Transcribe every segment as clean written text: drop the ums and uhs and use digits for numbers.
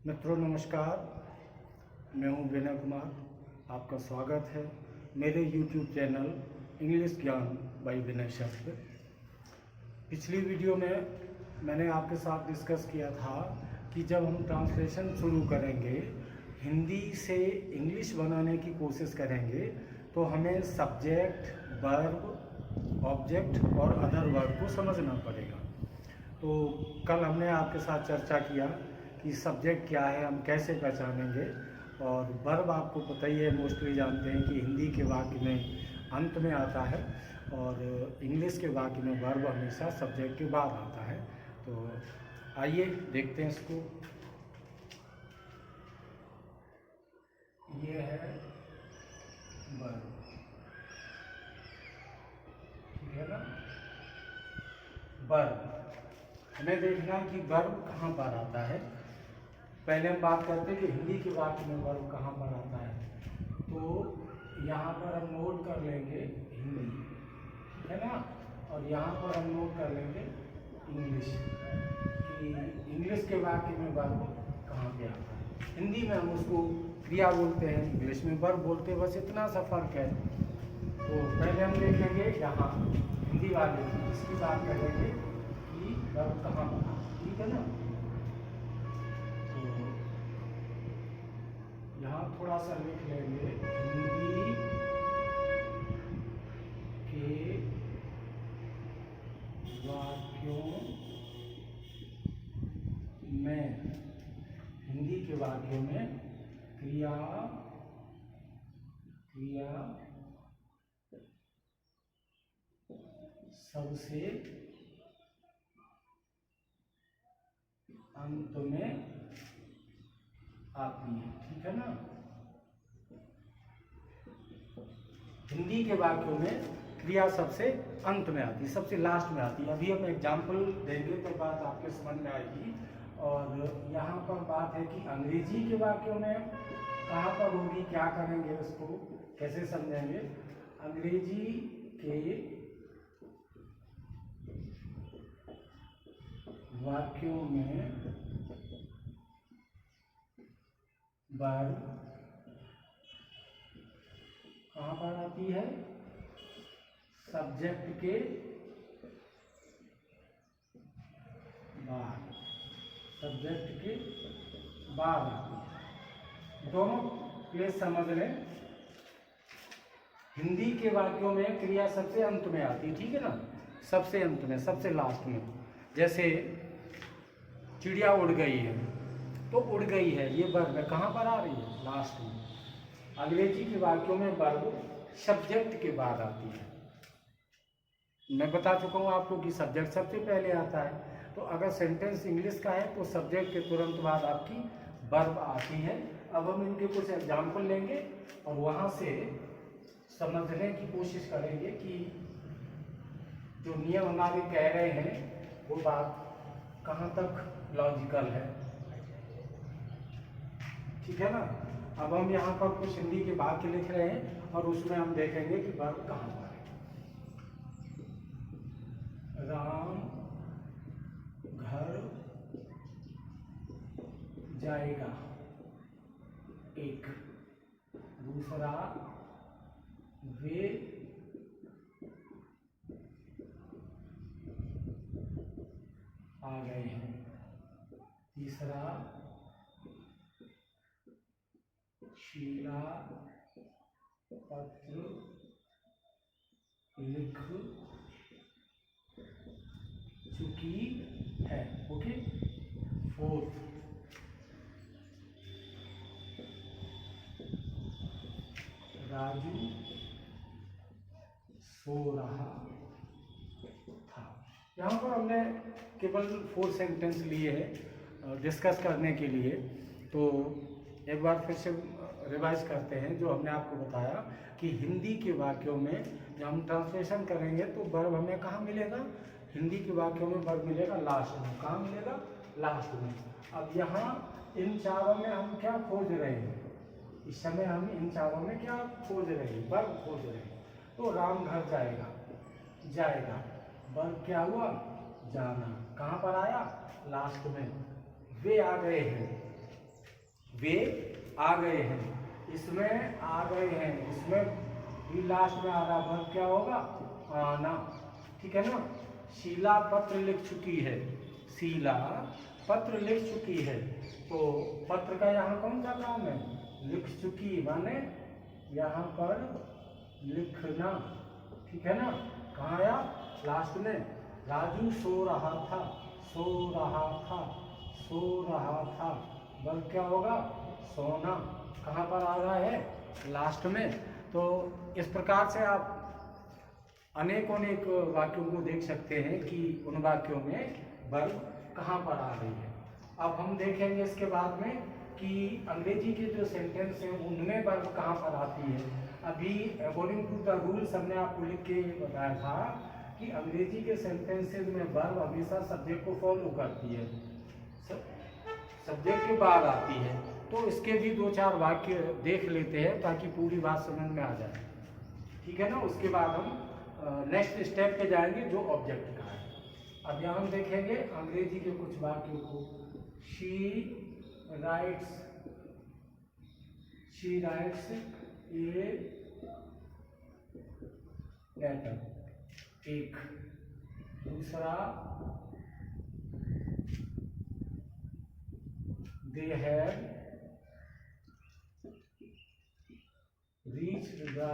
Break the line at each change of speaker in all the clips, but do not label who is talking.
मित्रों नमस्कार, मैं हूं विनय कुमार। आपका स्वागत है मेरे YouTube चैनल इंग्लिश ज्ञान बाय विनय शब्द। पिछली वीडियो में मैंने आपके साथ डिस्कस किया था कि जब हम ट्रांसलेशन शुरू करेंगे, हिंदी से इंग्लिश बनाने की कोशिश करेंगे, तो हमें सब्जेक्ट, वर्ब, ऑब्जेक्ट और अदर वर्ब को समझना पड़ेगा। तो कल हमने आपके साथ चर्चा किया कि सब्जेक्ट क्या है, हम कैसे पहचानेंगे, और वर्ब आपको पता ही है, मोस्टली जानते हैं कि हिंदी के वाक्य में अंत में आता है और इंग्लिश के वाक्य में वर्ब हमेशा सब्जेक्ट के बाद आता है। तो आइए देखते हैं इसको। ये है वर्ब, ठीक है ना। वर्ब हमें देखना है कि वर्ब कहाँ पर आता है। पहले हम बात करते हैं कि हिंदी के वाक्य में वर्ब कहाँ पर आता है। तो यहाँ पर हम नोट कर लेंगे हिंदी, ठीक है ना, और यहाँ पर हम नोट कर लेंगे इंग्लिश, कि इंग्लिश के वाक्य में वर्ब कहाँ पे आता है। हिंदी में हम उसको क्रिया बोलते हैं, इंग्लिश में वर्ब बोलते हैं, बस इतना सा फर्क है। तो पहले हम देखेंगे यहाँ हिंदी वाले की, इसकी बात करेंगे कि वर्ब कहाँ पर आता है, ठीक है ना। यहाँ थोड़ा सा लिख लेंगे, हिंदी के वाक्यों में, हिंदी के वाक्यों में क्रिया सबसे अंत में आती है, ठीक है ना। हिंदी के वाक्यों में क्रिया सबसे अंत में आती है, सबसे लास्ट में आती है। अभी हम एग्जाम्पल देंगे तो बात आपके समझ में आएगी। और यहाँ पर बात है कि अंग्रेजी के वाक्यों में कहाँ पर होगी, क्या करेंगे, उसको कैसे समझेंगे। अंग्रेजी के वाक्यों में वर्ब कहाँ पर आती है, सब्जेक्ट के बाद, सब्जेक्ट के बाद आती है। दोनों प्लेस समझ लें। हिंदी के वाक्यों में क्रिया सबसे अंत में आती है, ठीक है ना, सबसे अंत में, सबसे लास्ट में। जैसे चिड़िया उड़ गई है, तो उड़ गई है ये वर्ब है, कहाँ पर आ रही है, लास्ट में। अंग्रेजी के वाक्यों में वर्ब सब्जेक्ट के बाद आती है। मैं बता चुका हूँ आपको कि सब्जेक्ट सबसे पहले आता है। तो अगर सेंटेंस इंग्लिश का है तो सब्जेक्ट के तुरंत बाद आपकी वर्ब आती है। अब हम इनके कुछ एग्जाम्पल लेंगे और वहाँ से समझने की कोशिश करेंगे कि जो नियम हमारे कह रहे हैं वो बात कहाँ तक लॉजिकल है, ठीक है ना। अब हम यहाँ पर कुछ हिंदी के वाक्य लिख रहे हैं और उसमें हम देखेंगे कि वर्ब कहाँ पर है। राम घर जाएगा, एक। दूसरा, वे आ गए हैं। तीसरा, शीला पत्र लिख चुकी है, ओके। फोर्थ, राजू सो रहा था। यहाँ पर हमने केवल 4 सेंटेंस लिए हैं डिस्कस करने के लिए। तो एक बार फिर से रिवाइज करते हैं जो हमने आपको बताया कि हिंदी के वाक्यों में जब हम ट्रांसलेशन करेंगे तो वर्ब हमें कहाँ मिलेगा, हिंदी के वाक्यों में वर्ब मिलेगा लास्ट में। कहाँ मिलेगा, लास्ट में। अब यहाँ इन चारों में हम क्या खोज रहे हैं, इस समय हम इन चारों में क्या खोज रहे हैं, वर्ब खोज रहे हैं। तो राम घर जाएगा, जाएगा, वर्ब क्या हुआ, जाना। कहाँ पर आया, लास्ट में। वे आ गए हैं, वे आ गए हैं, इसमें आ गए हैं, इसमें भी लास्ट में आ रहा वर्ब क्या होगा, आना, ठीक है ना। शीला पत्र लिख चुकी है, शीला पत्र लिख चुकी है, तो पत्र का यहाँ कौन सा काम है, लिख चुकी, माने यहाँ पर लिखना, ठीक है ना। कहाँ आया, लास्ट में। राजू सो रहा था, सो रहा था, सो रहा था, वर्ब क्या होगा, सोना, कहाँ पर आ रहा है, लास्ट में। तो इस प्रकार से आप अनेक वाक्यों को देख सकते हैं कि उन वाक्यों में वर्ब कहाँ पर आ रही है। अब हम देखेंगे इसके बाद में कि अंग्रेजी के जो सेंटेंस हैं उनमें वर्ब कहाँ पर आती है। अभी अकॉर्डिंग टू द रूल्स हमने आपको लिख के बताया था कि अंग्रेजी के सेंटेंसेस में वर्ब हमेशा सब्जेक्ट को फॉलो करती है, सब्जेक्ट के बाद आती है। तो इसके भी 2-4 वाक्य देख लेते हैं ताकि पूरी बात समझ में आ जाए, ठीक है ना। उसके बाद हम नेक्स्ट स्टेप पे जाएंगे जो ऑब्जेक्ट का है। अब यहाँ हम देखेंगे अंग्रेजी के कुछ वाक्यों को। शी राइट्स ए लेटर, एक। दूसरा, they have reached the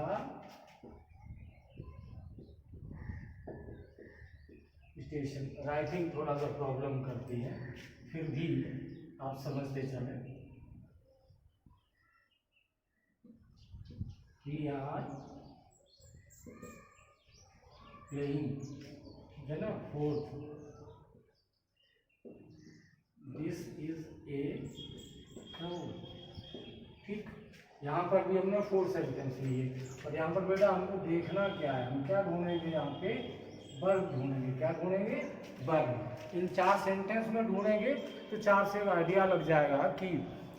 station. Writing थोड़ा सा प्रॉब्लम करती है, फिर भी आप समझते चले। We are playing, है ना। Fourth, this is a crowd, ठीक। यहाँ पर भी हमने 4 सेंटेंस लिए और यहाँ पर बेटा हमको देखना क्या है, हम क्या ढूंढेंगे, यहाँ पे वर्ब ढूंढेंगे। क्या ढूंढेंगे, वर्ब। इन 4 सेंटेंस में ढूंढेंगे तो 4 से आइडिया लग जाएगा कि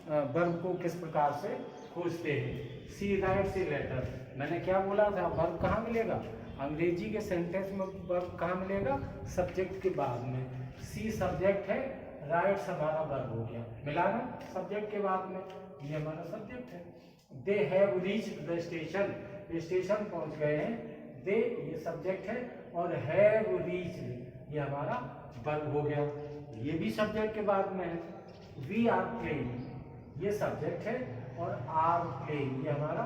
वर्ब को किस प्रकार से खोजते हैं। सी राइट्स ए लेटर, मैंने क्या बोला था, वर्ब कहाँ मिलेगा, अंग्रेजी के सेंटेंस में वर्ब कहाँ मिलेगा, सब्जेक्ट के बाद में। सी सब्जेक्ट है, राइट्स हमारा वर्ब हो गया, मिला ना, सब्जेक्ट के बाद में, ये हमारा सब्जेक्ट है। They have reached the station, way station पहुंच गए हैं। दे ये सब्जेक्ट है और हैव रीच्ड ये हमारा वर्ब हो गया, ये भी सब्जेक्ट के बाद में है। वी आर प्लेइंग ये सब्जेक्ट है और आर प्लेइंग ये हमारा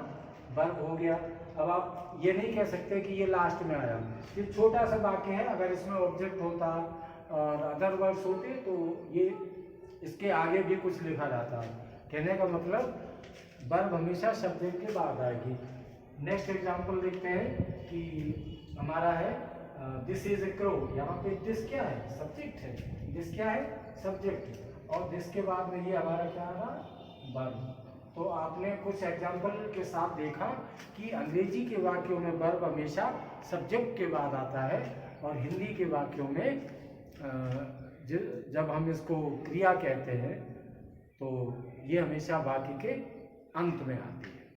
वर्ब हो गया। अब आप ये नहीं कह सकते कि ये लास्ट में आया, ये छोटा सा वाक्य है, अगर इसमें ऑब्जेक्ट होता और अदर वर्ड्स होते तो ये इसके आगे भी कुछ लिखा जाता है। कहने का मतलब वर्ब हमेशा सब्जेक्ट के बाद आएगी। नेक्स्ट एग्जांपल देखते हैं कि हमारा है दिस इज ए क्रो, यहाँ पे दिस क्या है, सब्जेक्ट है, दिस क्या है, सब्जेक्ट, और दिस के बाद में ये हमारा क्या आ रहा, वर्ब। तो आपने कुछ एग्जांपल के साथ देखा कि अंग्रेजी के वाक्यों में वर्ब हमेशा सब्जेक्ट के बाद आता है और हिंदी के वाक्यों में जब हम इसको क्रिया कहते हैं तो ये हमेशा वाक्य के अंत में आती है।